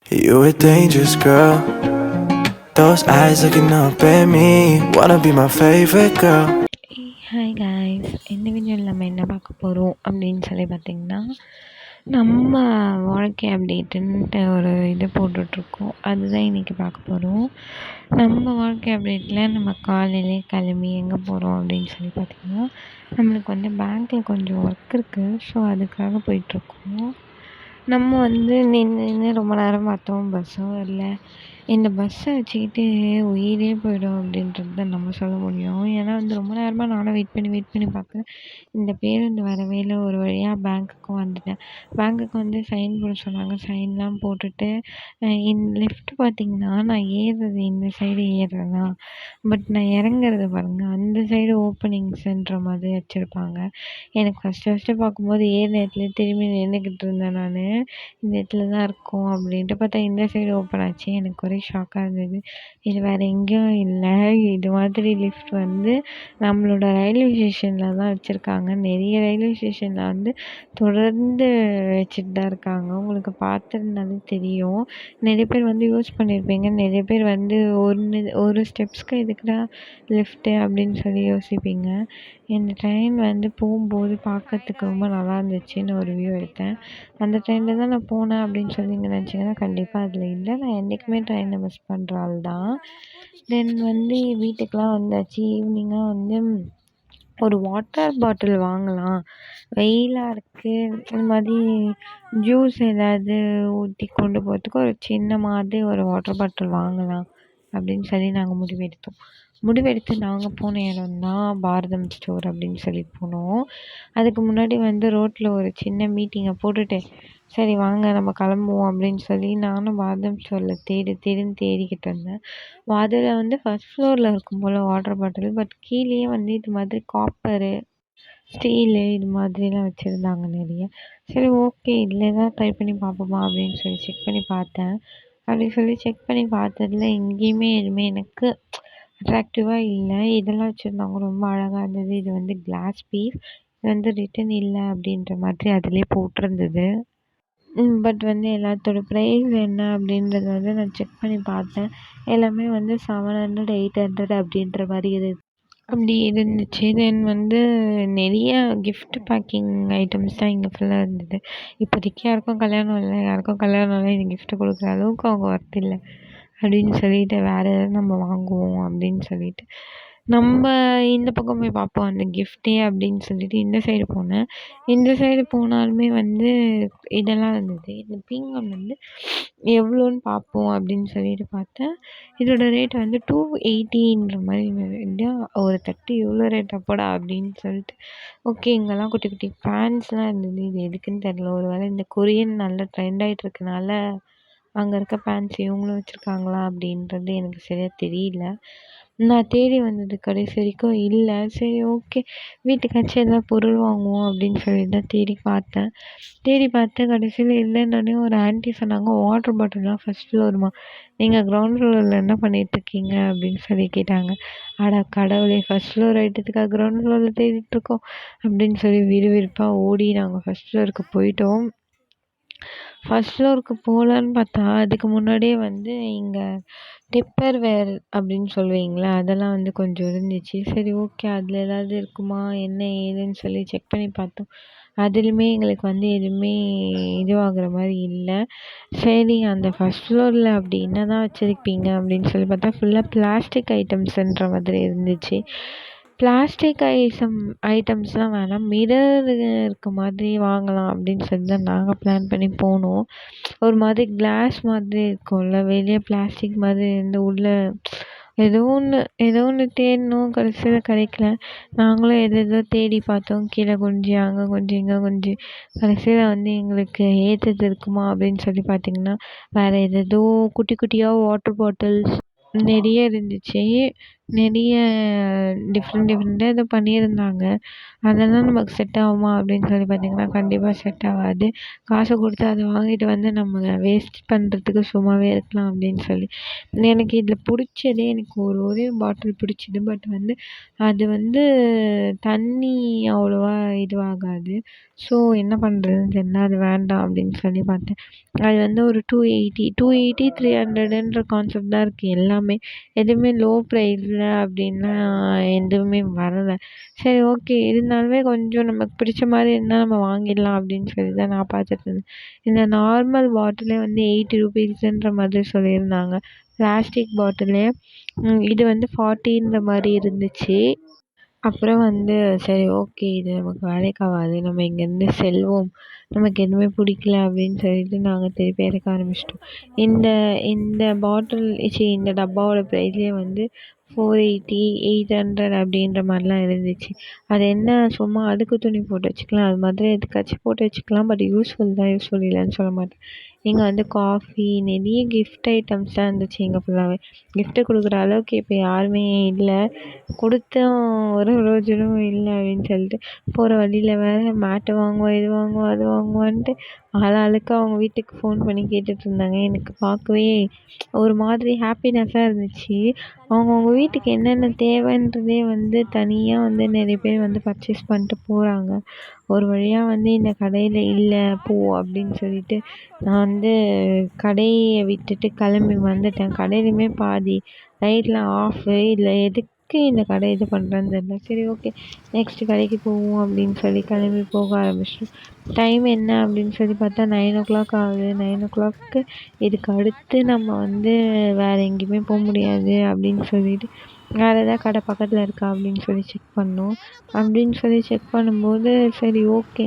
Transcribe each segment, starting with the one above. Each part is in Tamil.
You a dangerous girl. Those eyes looking up at me. Wanna be my favorite girl. Hi guys, இந்த வீடியோவில் நம்ம என்ன பார்க்க போகிறோம் அப்படின்னு சொல்லி பார்த்திங்கன்னா, நம்ம வாழ்க்கை அப்டேட்டுன்ட்டு ஒரு இது போட்டுட்ருக்கோம். அதுதான் இன்றைக்கி பார்க்க போகிறோம். நம்ம வாழ்க்கை அப்டேட்டில் நம்ம காலையிலே கிளம்பி எங்கே போகிறோம் அப்படின்னு சொல்லி பார்த்திங்கன்னா, நம்மளுக்கு வந்து பேங்க்கில் கொஞ்சம் ஒர்க் இருக்குது. ஸோ அதுக்காக போயிட்டுருக்கோம். நம்ம வந்து நின்று ரொம்ப நேரம் பார்த்தோம், பஸ்ஸும் வரல. இந்த பஸ்ஸை வச்சுக்கிட்டு உயிரே போயிடும் அப்படின்றது தான் நம்ம சொல்ல முடியும். ஏன்னா வந்து ரொம்ப நேரமாக நானும் வெயிட் பண்ணி பார்க்குறேன். இந்த பேருந்து வரவே இல்லை. ஒரு வழியாக பேங்க்குக்கும் வந்துட்டேன். பேங்க்குக்கு வந்து சைன் போட சொன்னாங்க. சைன்லாம் போட்டுட்டு லிஃப்ட் பார்த்திங்கன்னா, நான் ஏறுறது இந்த சைடு ஏறுறேன்னா, பட் நான் இறங்குறது பாருங்கள் அந்த சைடு ஓப்பனிங்ஸ்ன்ற மாதிரி வச்சுருப்பாங்க. எனக்கு ஃபஸ்ட்டு பார்க்கும்போது ஏறின இடத்துல திரும்பி நின்றுக்கிட்டு இருந்தேன் நான். இந்த இடத்துல தான் இருக்கும் அப்படின்ட்டு பார்த்தா இந்த சைடு ஓப்பன் ஆச்சு. எனக்கு ஒரே ஷாக்காக இருந்தது. இது வேறு எங்கேயும் இல்லை. இது மாதிரி லிஃப்ட் வந்து நம்மளோட ரயில்வே ஸ்டேஷனில் தான் வச்சுருக்காங்க. நிறைய ரயில்வே ஸ்டேஷனில் வந்து தொடர்ந்து வச்சுட்டு தான் இருக்காங்க. உங்களுக்கு பார்த்துருந்தாலே தெரியும். நிறைய பேர் வந்து யூஸ் பண்ணியிருப்பீங்க. நிறைய பேர் வந்து ஒரு ஸ்டெப்ஸ்க்கு எதுக்குடா லிஃப்ட்டு அப்படின்னு சொல்லி யோசிப்பீங்க. இந்த ட்ரெயின் வந்து போகும்போது பார்க்கறதுக்கு ரொம்ப நல்லா இருந்துச்சுன்னு ஒரு வியூ எடுத்தேன். அந்த ட்ரெயினில் தான் நான் போனேன் அப்படின்னு சொல்லி நீங்கள் நினச்சிங்கன்னா கண்டிப்பாக அதில் இல்லை. நான் என்றைக்குமே ட்ரெயினை மிஸ் பண்ணுற ஆள் தான். தென் வந்து வீட்டுக்கெலாம் வந்தாச்சு. ஈவினிங்காக வந்து ஒரு வாட்டர் பாட்டில் வாங்கலாம், வெயிலாக இருக்குது, இந்த மாதிரி ஜூஸ் ஏதாவது ஊற்றி கொண்டு போகிறதுக்கு ஒரு சின்ன மாதிரி ஒரு வாட்டர் பாட்டில் வாங்கலாம் அப்படின்னு சொல்லி நாங்கள் முடிவெடுத்து நாங்கள் போன இடம் தான் பாரதம் ஸ்டோர் அப்படின்னு சொல்லி போனோம். அதுக்கு முன்னாடி வந்து ரோட்டில் ஒரு சின்ன மீட்டிங்கை போட்டுட்டு, சரி வாங்க நம்ம கிளம்புவோம் அப்படின்னு சொல்லி நானும் பாரதம் ஸ்டோரில் தேடிக்கிட்டு இருந்தேன். அதில் வந்து ஃபஸ்ட் ஃப்ளோரில் இருக்கும் போல் வாட்டர் பாட்டில், பட் கீழேயே வந்து இது மாதிரி காப்பரு, ஸ்டீலு இது மாதிரிலாம் வச்சுருந்தாங்க நிறைய. சரி ஓகே, இதில் தான் ட்ரை பண்ணி பார்ப்போமா அப்படின்னு சொல்லி செக் பண்ணி பார்த்தேன். செக் பண்ணி பார்த்ததுல எங்கேயுமே எதுவுமே எனக்கு அட்ராக்டிவாக இல்லை. இதெல்லாம் வச்சுருந்தாங்க, ரொம்ப அழகாக இருந்தது. இது வந்து கிளாஸ் பீஸ், இது வந்து ரிட்டன் இல்லை அப்படின்ற மாதிரி அதிலே போட்டிருந்தது. பட் வந்து எல்லாத்தோட ப்ரைஸ் என்ன அப்படின்றத வந்து நான் செக் பண்ணி பார்த்தேன். எல்லாமே வந்து 700 800 அப்படின்ற மாதிரி அப்படி இருந்துச்சு. தென் வந்து நிறைய கிஃப்ட் பேக்கிங் ஐட்டம்ஸ் தான் இங்கே ஃபுல்லாக இருந்தது. இப்போதைக்கு யாருக்கும் கல்யாணம் இல்லை, இது கிஃப்ட்டு கொடுக்குற அளவுக்கு அவங்க ஒர்த் இல்லை அப்படின்னு சொல்லிட்டு வேறு எதாவது நம்ம வாங்குவோம் அப்படின்னு சொல்லிட்டு நம்ம இந்த பக்கம் போய் பார்ப்போம் அந்த கிஃப்ட்டே அப்படின்னு சொல்லிட்டு இந்த சைடு போனேன். இந்த சைடு போனாலுமே வந்து இதெல்லாம் இருந்தது. இந்த பீங்கான் வந்து எவ்வளோன்னு பார்ப்போம் அப்படின்னு சொல்லிட்டு பார்த்தேன். இதோட ரேட் வந்து 280ன்ற மாதிரி இருந்தது. ஒரு தட்டு இவ்வளோ ரேட்டா போடா அப்படின்னு சொல்லிட்டு ஓகே, இங்கெல்லாம் குட்டி குட்டி ஃபேன்ஸ்லாம் இருந்தது. இது எதுக்குன்னு தெரில. ஒரு வேளை இந்த கொரியன் நல்லா ட்ரெண்ட் ஆகிட்டு இருக்கனால அங்கே இருக்க ஃபேன்ஸ் இவங்களும் வச்சுருக்காங்களா அப்படின்றது எனக்கு சரியாக தெரியல. நான் தேடி வந்தது கடைசி வரைக்கும் இல்லை. சரி ஓகே, வீட்டுக்காச்சும் எதாவது பொருள் வாங்குவோம் அப்படின்னு சொல்லிட்டு தான் தேடி பார்த்தேன். கடைசியில் இல்லைன்னொடனே ஒரு ஆன்ட்டி சொன்னாங்க, வாட்டர் பாட்டில்லாம் ஃபஸ்ட் ஃப்ளோருமா, நீங்கள் கிரவுண்ட் ஃப்ளோரில் என்ன பண்ணிகிட்ருக்கீங்க அப்படின்னு சொல்லி கேட்டாங்க. அட கடவுளே, ஃபஸ்ட் ஃப்ளோர் ஐட்டத்துக்காக கிரவுண்ட் ஃப்ளோரில் தேடிட்டுருக்கோம் அப்படின்னு சொல்லி விறுவிறுப்பாக ஓடி நாங்கள் ஃபஸ்ட் ஃப்ளோருக்கு போயிட்டோம். ஃபஸ்ட் ஃப்ளோருக்கு போகலான்னு பார்த்தா அதுக்கு முன்னாடியே வந்து இங்கே டிப்பர்வேர் அப்படின்னு சொல்லுவீங்களா, அதெல்லாம் வந்து கொஞ்சம் இருந்துச்சு. சரி ஓகே, அதில் ஏதாவது இருக்குமா என்ன ஏதுன்னு சொல்லி செக் பண்ணி பார்த்தோம். அதுலேயுமே எங்களுக்கு வந்து எதுவுமே இதுவாகிற மாதிரி இல்லை. சரி அந்த ஃபஸ்ட் ஃப்ளோரில் அப்படி என்ன தான் வச்சுருப்பீங்க அப்படின்னு சொல்லி பார்த்தா ஃபுல்லாக பிளாஸ்டிக் ஐட்டம்ஸுன்ற மாதிரி இருந்துச்சு. பிளாஸ்டிக் ஐட்டம்ஸ்லாம் வேணாம், மிரர் இருக்க மாதிரி வாங்கலாம் அப்படின்னு சொல்லி தான் நாங்கள் பிளான் பண்ணி போனோம். ஒரு மாதிரி கிளாஸ் மாதிரி இருக்கும்ல, வெளியே பிளாஸ்டிக் மாதிரி இருந்து உள்ளே ஏதோ ஒன்று தேடினோம், கடைசியில் கிடைக்கல. நாங்களும் எதேதோ தேடி பார்த்தோம், கீழே குனிஞ்சு அங்கே குனிஞ்சு இங்கே குனிஞ்சு. கடைசியில் வந்து எங்களுக்கு ஏற்றது இருக்குமா அப்படின்னு சொல்லி பார்த்திங்கன்னா வேறு ஏதேதோ குட்டி குட்டியாக வாட்டர் பாட்டில்ஸ் நிறைய இருந்துச்சு. நிறைய டிஃப்ரெண்ட்டாக இது பண்ணியிருந்தாங்க. அதெல்லாம் நமக்கு செட் ஆகுமா அப்படின்னு சொல்லி பார்த்தீங்கன்னா, கண்டிப்பாக செட் ஆகாது. காசு கொடுத்து அத வாங்கிட்டு வந்து நம்ம வேஸ்ட் பண்ணுறதுக்கு சும்மாவே இருக்கலாம் அப்படின்னு சொல்லி. எனக்கு இதில் பிடிச்சதே எனக்கு ஒரே பாட்டில் பிடிச்சது. பட் வந்து அது வந்து தண்ணி அவ்வளோவா இதுவாகாது. ஸோ என்ன பண்ணுறதுன்னு தெரியல. அது வேண்டாம் அப்படின்னு சொல்லி பார்த்தேன். அது வந்து ஒரு 280, 300ன்ற கான்செப்ட் தான் இருக்குது எல்லாமே. எதுவுமே லோ ப்ரைஸில் அப்படின்லாம் எதுவுமே வரல. சரி ஓகே. இருந்தாலுமே கொஞ்சம் நமக்கு பிடிச்ச மாதிரி இருந்தால் நம்ம வாங்கிடலாம் அப்படின்னு சொல்லி தான் நான் பார்த்துட்டு இருந்தேன். இந்த நார்மல் பாட்டிலே வந்து 80 ருபீஸ்ன்ற மாதிரி சொல்லியிருந்தாங்க. பிளாஸ்டிக் பாட்டிலே. இது வந்து 40ன்ற மாதிரி இருந்துச்சு. அப்புறம் வந்து சரி ஓகே. இது நமக்கு வேலைக்கு ஆகாது. நம்ம இங்கேருந்து செல்வோம். நமக்கு எதுவுமே பிடிக்கல அப்படின்னு சொல்லிட்டு நாங்கள் திருப்பி இறக்க ஆரம்பிச்சிட்டோம். இந்த இந்த பாட்டில் இந்த டப்பாவோட ப்ரைஸே வந்து 480, 800 அப்படின்ற மாதிரிலாம் இருந்துச்சு. அது என்ன சும்மா அடுக்கு துணி போட்டு வச்சுக்கலாம். அது மாதிரி எதுக்காச்சும் போட்டு வச்சுக்கலாம். பட் யூஸ்ஃபுல் தான், யூஸ்ஃபுல் இல்லைன்னு சொல்ல மாட்டேன். இங்கே வந்து காஃபி நிறைய கிஃப்ட் ஐட்டம்ஸ்லாம் இருந்துச்சு இங்கே ஃபுல்லாகவே. கிஃப்ட்டு கொடுக்குற அளவுக்கு இப்போ யாருமே இல்லை. கொடுத்தும் ஒரு ப்ரோஜனமும் இல்லை அப்படின்னு சொல்லிட்டு போகிற வழியில் வேறு மேட்டு வாங்குவோம், இது வாங்குவோம், அது வாங்குவோன்ட்டு ஆளாளுக்கு அவங்க வீட்டுக்கு ஃபோன் பண்ணி கேட்டுட்டு இருந்தாங்க. எனக்கு பார்க்கவே ஒரு மாதிரி ஹாப்பினஸ்ஸாக இருந்துச்சு. அவங்கவுங்க வீட்டுக்கு என்னென்ன தேவைன்றதே வந்து தனியாக வந்து நிறைய பேர் வந்து பர்ச்சேஸ் பண்ணிட்டு போகிறாங்க. ஒரு வழியாக வந்து இந்த கடையில் இல்லை போ அப்படின்னு சொல்லிட்டு நான் வந்து கடையை விட்டுட்டு கிளம்பி வந்துட்டேன். கடையிலையுமே பாதி லைட்லாம் ஆஃபு. இதில் எதுக்கு இந்த கடை இது பண்ணுறான்னு தெரியல. சரி ஓகே. நெக்ஸ்ட்டு கடைக்கு போவோம் அப்படின்னு சொல்லி கிளம்பி போக ஆரம்பிச்சிட்டோம். டைம் என்ன அப்படின்னு சொல்லி பார்த்தா 9 ஆகுது. 9 இதுக்கு அடுத்து நம்ம வந்து வேறு எங்கேயுமே போக முடியாது அப்படின்னு சொல்லிட்டு வேறு எதாவது கடை பக்கத்தில் இருக்கா அப்படின்னு சொல்லி செக் பண்ணோம். அப்படின்னு சொல்லி செக் பண்ணும்போது சரி ஓகே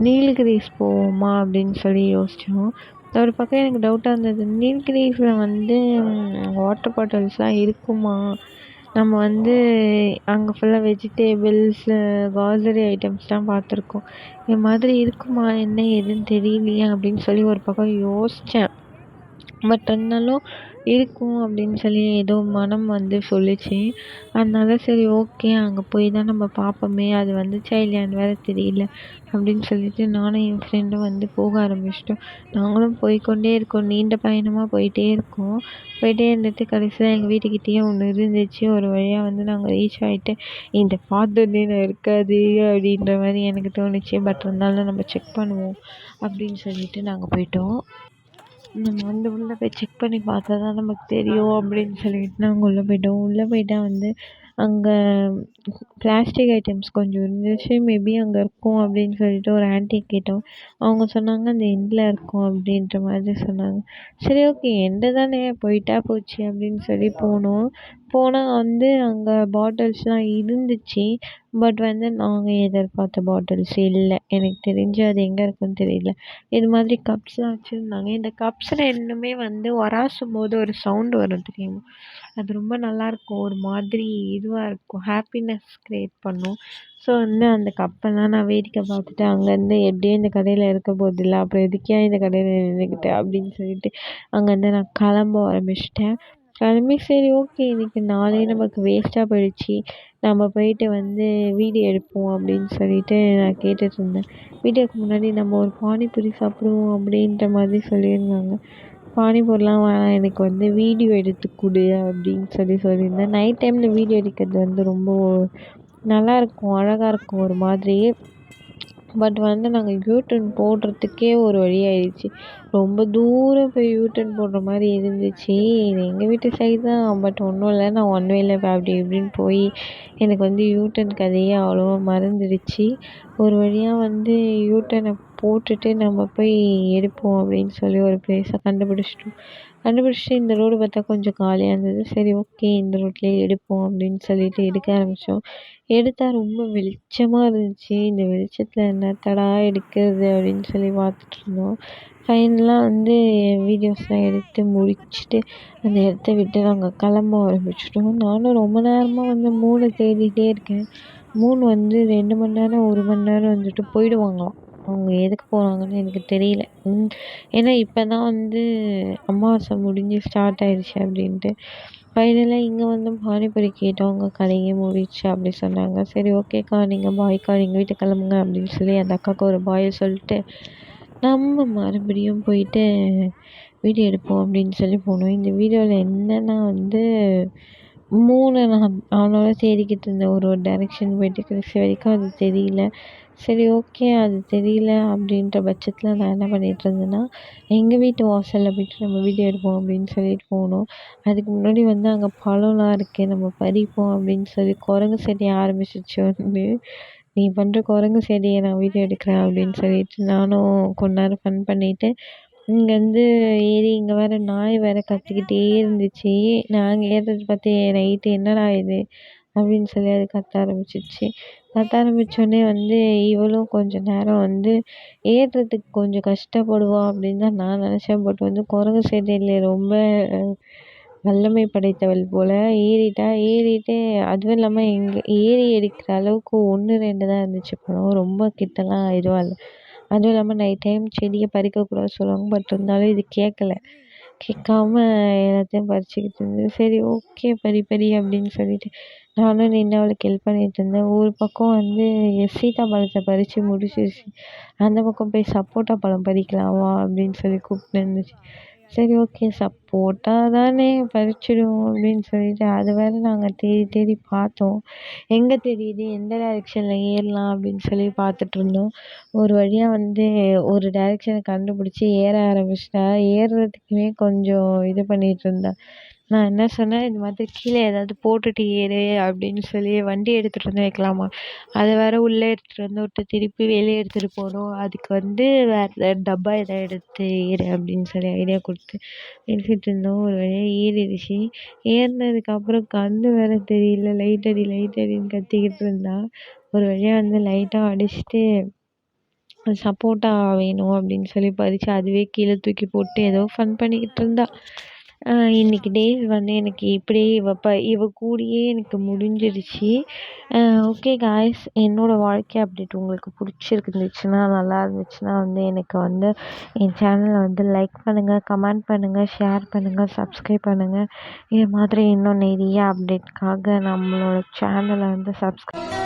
நீல்கிரிஸ் போவோமா அப்படின்னு சொல்லி யோசித்தோம். ஒரு பக்கம் எனக்கு டவுட்டாக இருந்தது. நீல்கிரிஸில் வந்து வாட்டர் பாட்டில்ஸ்லாம் இருக்குமா? நம்ம வந்து அங்கே ஃபுல்லாக வெஜிடேபிள்ஸு, காய்கறி ஐட்டம்ஸ் தான் பார்த்துருக்கோம். இது மாதிரி இருக்குமா என்ன ஏதுன்னு தெரியலையே அப்படின்னு சொல்லி ஒரு பக்கம் யோசித்தேன். பட் இருந்தாலும் இருக்கும் அப்படின்னு சொல்லி ஏதோ மனம் வந்து சொல்லுச்சு. அதனால சரி ஓகே அங்கே போய் தான் நம்ம பார்ப்போமே. அது வந்துச்சா இல்லையான்னு வேறு தெரியல அப்படின்னு சொல்லிட்டு நானும் என் ஃப்ரெண்டும் வந்து போக ஆரம்பிச்சிட்டோம். நாங்களும் போய்க்கொண்டே இருக்கோம். நீண்ட பயணமாக போயிட்டே இருக்கோம். போயிட்டே இருந்துட்டு கடைசியில் எங்கள் வீட்டுக்கிட்டேயே ஒன்று இருந்துச்சு. ஒரு வழியாக வந்து நாங்கள் ரீச் ஆகிட்டு இந்த பார்த்தோன்னே நான் இருக்காது அப்படின்ற மாதிரி எனக்கு தோணுச்சு. பட் இருந்தாலும் நம்ம செக் பண்ணுவோம் அப்படின்னு சொல்லிட்டு நாங்கள் போயிட்டோம். நம்ம வந்து உள்ளே போய் செக் பண்ணி பார்த்தா தான் நமக்கு தெரியும் அப்படின்னு சொல்லிட்டு நாங்கள் உள்ளே போயிட்டோம். உள்ளே போயிட்டா வந்து அங்கே பிளாஸ்டிக் ஐட்டம்ஸ் கொஞ்சம் இருந்துச்சு. மேபி அங்கே இருக்கும் அப்படின்னு சொல்லிட்டு ஒரு ஆன்ட்டி கேட்டோம். அவங்க சொன்னாங்க அந்த எண்டில் இருக்கும் அப்படின்ற மாதிரி சொன்னாங்க. சரி ஓகே எண்டு தானே போயிட்டா போச்சு அப்படின்னு சொல்லி போனோம். போனால் வந்து அங்கே பாட்டில்ஸ்லாம் இருந்துச்சு. பட் வந்து நாங்கள் எதிர்பார்த்த பாட்டில்ஸ் இல்லை. எனக்கு தெரிஞ்சு அது எங்கே இருக்குன்னு தெரியல. இது மாதிரி கப்ஸ்லாம் வச்சுருந்தாங்க. இந்த கப்ஸில் இன்னுமே வந்து உராசும் போது ஒரு சவுண்டு வரும் தெரியுமா? அது ரொம்ப நல்லாயிருக்கும். ஒரு மாதிரி இதுவாக இருக்கும். ஹாப்பினஸ் க்ரியேட் பண்ணும். ஸோ வந்து அந்த கப்பெல்லாம் நான் வேடிக்கை பார்த்துட்டு அங்கேருந்து எப்படியும் இந்த கடையில் இருக்க போதில்ல. அப்புறம் எதுக்கே இந்த கடையில் நின்றுக்கிட்டு அப்படின்னு சொல்லிட்டு அங்கேருந்து நான் கிளம்ப ஆரம்பிச்சிட்டேன். கிளம்பி சரி ஓகே இன்றைக்கி நாளே நமக்கு வேஸ்ட்டாக போயிடுச்சு. நம்ம போயிட்டு வந்து வீடியோ எடுப்போம் அப்படின்னு சொல்லிட்டு நான் கேட்டுட்ருந்தேன். வீடியோக்கு முன்னாடி நம்ம ஒரு பானிபூரி சாப்பிடுவோம் அப்படின்ற மாதிரி சொல்லியிருந்தாங்க. பானிபூரிலாம் வேணாம் எனக்கு வந்து வீடியோ எடுத்து கொடு அப்படின்னு சொல்லியிருந்தேன். நைட் டைமில் வீடியோ எடுக்கிறது வந்து ரொம்ப நல்லாயிருக்கும், அழகாக இருக்கும் ஒரு மாதிரி. பட் வந்து நாங்கள் யூடர்ன் போடுறதுக்கே ஒரு வழி ஆயிடுச்சு. ரொம்ப தூரம் போய் யூடர்ன் போடுற மாதிரி இருந்துச்சு. இது எங்கள் வீட்டு சைடு தான். பட் ஒன்றும் இல்லை. நான் ஒன் வேல அப்படி இப்படின்னு போய் எனக்கு வந்து யூடர்ன் கதையே அவ்வளோவா மறந்துடுச்சு. ஒரு வழியாக வந்து யூடர்னை போட்டுட்டு நம்ம போய் எடுப்போம் அப்படின்னு சொல்லி ஒரு ப்ளேஸை கண்டுபிடிச்சிட்டோம். கண்டுபிடிச்சிட்டு இந்த ரோடு பார்த்தா கொஞ்சம் காலியாக இருந்தது. சரி ஓகே இந்த ரோட்லேயே எடுப்போம் அப்படின்னு சொல்லிட்டு எடுக்க ஆரம்பித்தோம். எடுத்தால் ரொம்ப வெளிச்சமாக இருந்துச்சு. இந்த வெளிச்சத்தில் என்னத்தடா எடுக்கிறது அப்படின்னு சொல்லி பார்த்துட்ருந்தோம். ஃபைனலாக வந்து வீடியோஸ்லாம் எடுத்து முடிச்சுட்டு அந்த இடத்த விட்டு நாங்கள் கிளம்ப ஆரம்பிச்சிட்டோம். நானும் ரொம்ப நேரமாக வந்து மூணு தேடிகிட்டே இருக்கேன். மூணு வந்து 2 மணி நேரம் 1 மணி நேரம் வந்துட்டு போயிடுவாங்களாம். அவங்க எதுக்கு போகிறாங்கன்னு எனக்கு தெரியல. ஏன்னா இப்போ தான் வந்து அமாவாசை முடிஞ்சு ஸ்டார்ட் ஆயிடுச்சு அப்படின்ட்டு. ஃபைனலாக இங்கே வந்து பானிபூரி கேட்டோம். அவங்க கடையே மூடிடுச்சு அப்படி சொன்னாங்க. சரி ஓகேக்கா, நீங்கள் பாய்க்கா, நீங்கள் வீட்டுக்கு கிளம்புங்க அப்படின்னு சொல்லி அந்த அக்காவுக்கு ஒரு பாயை சொல்லிட்டு நம்ம மறுபடியும் போயிட்டு வீடியோ எடுப்போம் அப்படின்னு சொல்லி போனோம். இந்த வீடியோவில் என்னன்னா வந்து 3 நான் அவனோட தேடிக்கிட்டு இருந்தேன். ஒரு ஒரு டைரக்ஷன் போயிட்டு கடைசி வரைக்கும் அது தெரியல. சரி ஓகே, அது தெரியல அப்படின்ற பட்சத்தில் நான் என்ன பண்ணிட்டு இருந்தேன்னா, எங்கள் வீட்டு வாசலில் போயிட்டு நம்ம வீடியோ எடுப்போம் அப்படின்னு சொல்லிட்டு போனோம். அதுக்கு முன்னாடி வந்து அங்கே பழம்லாம் இருக்குது, நம்ம பறிப்போம் அப்படின்னு சொல்லி குரங்கு செடி ஆரம்பிச்சிச்சு வந்து. நீ பண்ணுற குரங்கு செடியை நான் வீடியோ எடுக்கிறேன் அப்படின்னு சொல்லிட்டு நானும் கொஞ்ச நேரம் ஃபன் பண்ணிட்டு இங்கேருந்து ஏறி இங்கே வேறு நாய் வேறு கத்திக்கிட்டே இருந்துச்சு. நாங்கள் ஏறுறது பார்த்து நைட்டு என்னடா இது அப்படின்னு சொல்லி அது கத்த ஆரம்பிச்சிடுச்சு. கத்த ஆரம்பித்தோடனே வந்து இவளும் கொஞ்சம் நேரம் வந்து ஏறுறதுக்கு கொஞ்சம் கஷ்டப்படுவா அப்படின்னு தான் நான் நினச்சேன். பட் வந்து குரங்கு செடியில் ரொம்ப வல்லமை படைத்தவள் போல் ஏறிட்டா. ஏறிட்டு அதுவும் இல்லாமல் எங்கே ஏறி எடுக்கிற அளவுக்கு 1, 2 தான் இருந்துச்சு பழம். ரொம்ப கிட்டலாம் இதுவாக இல்லை. அதுவும் இல்லாமல் நைட் டைம் செடியை பறிக்கக்கூடாதுன்னு சொல்லுவாங்க. பட் இருந்தாலும் இது கேட்கல. கேட்காம எல்லாத்தையும் பறிச்சுக்கிட்டு இருந்தது. சரி ஓகே, பறி பறி அப்படின்னு சொல்லிட்டு நானும் நின்று அவளுக்கு ஹெல்ப் பண்ணிட்டு இருந்தேன். ஒரு பக்கம் வந்து சீத்தாப்பழத்தை பறித்து முடிச்சிருச்சு. அந்த பக்கம் போய் சப்போட்டா பழம் பறிக்கலாம் வா அப்படின்னு சொல்லி கூப்பிட்டு இருந்துச்சு. சரி ஓகே, சப்போட்டா தானே பறிச்சிடுவோம் அப்படின்னு சொல்லிட்டு அது வேறு நாங்கள் தேடி தேடி பார்த்தோம். எங்கே தெரியுது, எந்த டைரெக்ஷனில் ஏறலாம் அப்படின்னு சொல்லி பார்த்துட்டு இருந்தோம். ஒரு வழியாக வந்து ஒரு டைரெக்ஷனை கண்டுபிடிச்சி ஏற ஆரம்பிச்சிட்டா. ஏறுறதுக்குமே கொஞ்சம் இது பண்ணிட்டு இருந்தா. நான் என்ன சொன்னேன், இது மாதிரி கீழே ஏதாவது போட்டுட்டு ஏறு அப்படின்னு சொல்லி வண்டி எடுத்துகிட்டு வந்து வைக்கலாமா, அதை வேற உள்ளே எடுத்துகிட்டு வந்து விட்டு திருப்பி வெளியே எடுத்துகிட்டு போகணும். அதுக்கு வந்து வேறு டப்பா எதாவது எடுத்து ஏறு அப்படின்னு சொல்லி ஐடியா கொடுத்து எடுத்துகிட்டு இருந்தோம். ஒரு வழியாக ஏறிடுச்சு. ஏறினதுக்கப்புறம் கண்ணு வேற தெரியல, லைட் அடி லைட் அடின்னு கத்திக்கிட்டு இருந்தா. ஒரு வழியாக வந்து லைட்டாக அடிச்சுட்டு சப்போட்டா வேணும் அப்படின்னு சொல்லி பறித்து அதுவே கீழே தூக்கி போட்டு ஏதோ ஃபன் பண்ணிக்கிட்டு இருந்தா. இன்னைக்கு டேஸ் வந்து எனக்கு இப்படியே இவ கூடயே எனக்கு முடிஞ்சிடுச்சு. ஓகே காய்ஸ், என்னோடய வாழ்க்கை அப்டேட் உங்களுக்கு பிடிச்சிருந்துச்சுன்னா, நல்லா இருந்துச்சுன்னா வந்து எனக்கு வந்து என் சேனலை வந்து லைக் பண்ணுங்கள், கமெண்ட் பண்ணுங்கள், ஷேர் பண்ணுங்கள், சப்ஸ்கிரைப் பண்ணுங்கள். இது மாதிரி இன்னும் நிறைய அப்டேட்காக நம்மளோட சேனலை வந்து சப்ஸ்கிரைப்